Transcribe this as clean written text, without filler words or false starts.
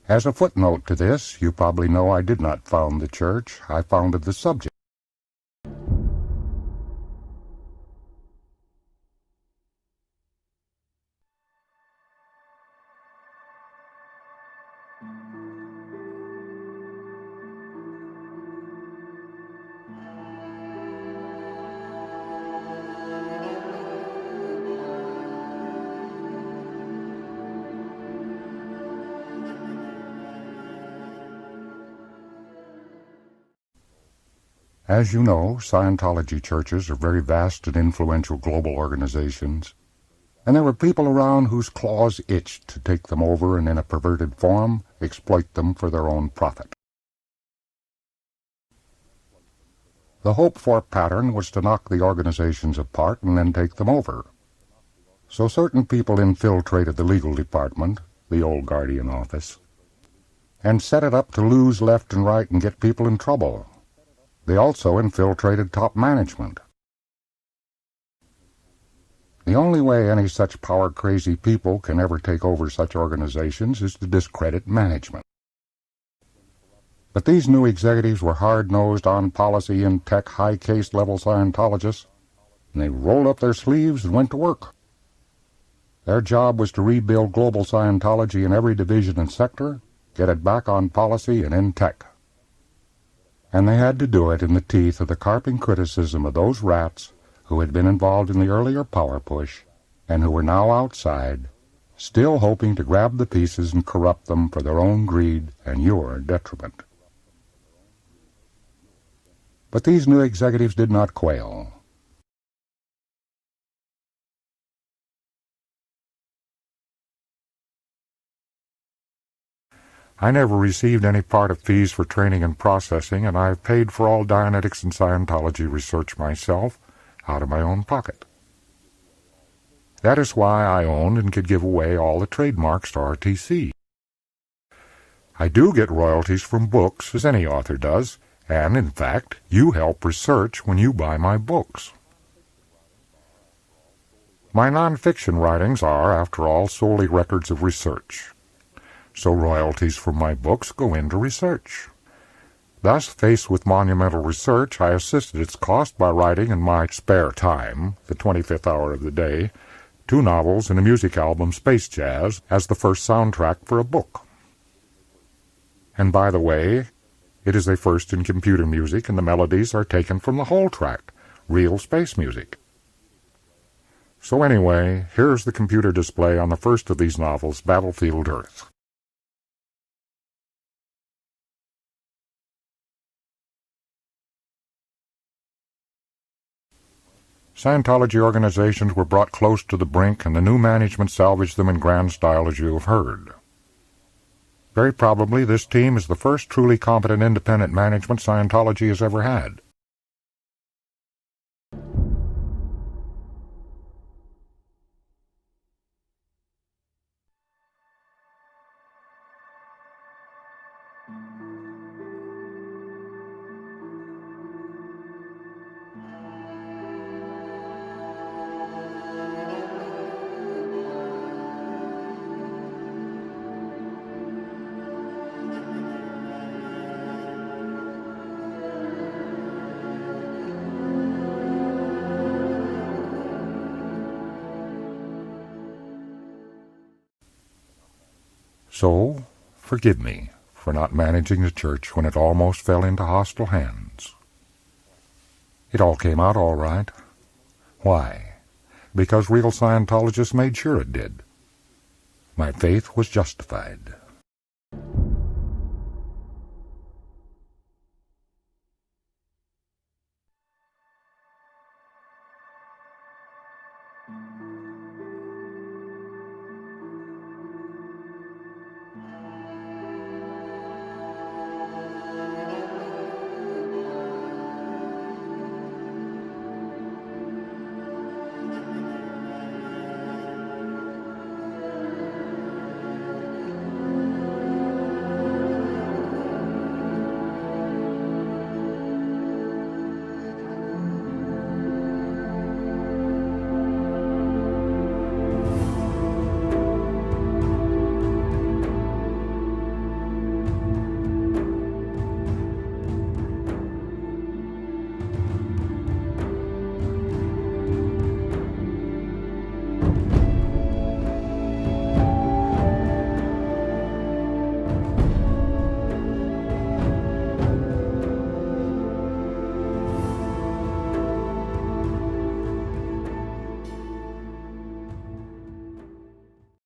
As a footnote to this, you probably know I did not found the church. I founded the subject. As you know, Scientology churches are very vast and influential global organizations, and there were people around whose claws itched to take them over and in a perverted form exploit them for their own profit. The hoped-for pattern was to knock the organizations apart and then take them over. So certain people infiltrated the legal department, the old Guardian office, and set it up to lose left and right and get people in trouble. They also infiltrated top management. The only way any such power-crazy people can ever take over such organizations is to discredit management. But these new executives were hard-nosed, on-policy, in-tech, high-case-level Scientologists, and they rolled up their sleeves and went to work. Their job was to rebuild global Scientology in every division and sector, get it back on policy and in tech. And they had to do it in the teeth of the carping criticism of those rats who had been involved in the earlier power push and who were now outside, still hoping to grab the pieces and corrupt them for their own greed and your detriment. But these new executives did not quail. I never received any part of fees for training and processing, and I've paid for all Dianetics and Scientology research myself, out of my own pocket. That is why I owned and could give away all the trademarks to RTC. I do get royalties from books, as any author does, and, in fact, you help research when you buy my books. My non-fiction writings are, after all, solely records of research. So royalties from my books go into research. Thus, faced with monumental research, I assisted its cost by writing in my spare time, the 25th hour of the day, 2 novels and a music album, Space Jazz, as the first soundtrack for a book. And by the way, it is a first in computer music, and the melodies are taken from the whole track, real space music. So anyway, here's the computer display on the first of these novels, Battlefield Earth. Scientology organizations were brought close to the brink, and the new management salvaged them in grand style, as you have heard. Very probably this team is the first truly competent independent management Scientology has ever had. So, forgive me for not managing the church when it almost fell into hostile hands. It all came out all right. Why? Because real Scientologists made sure it did. My faith was justified.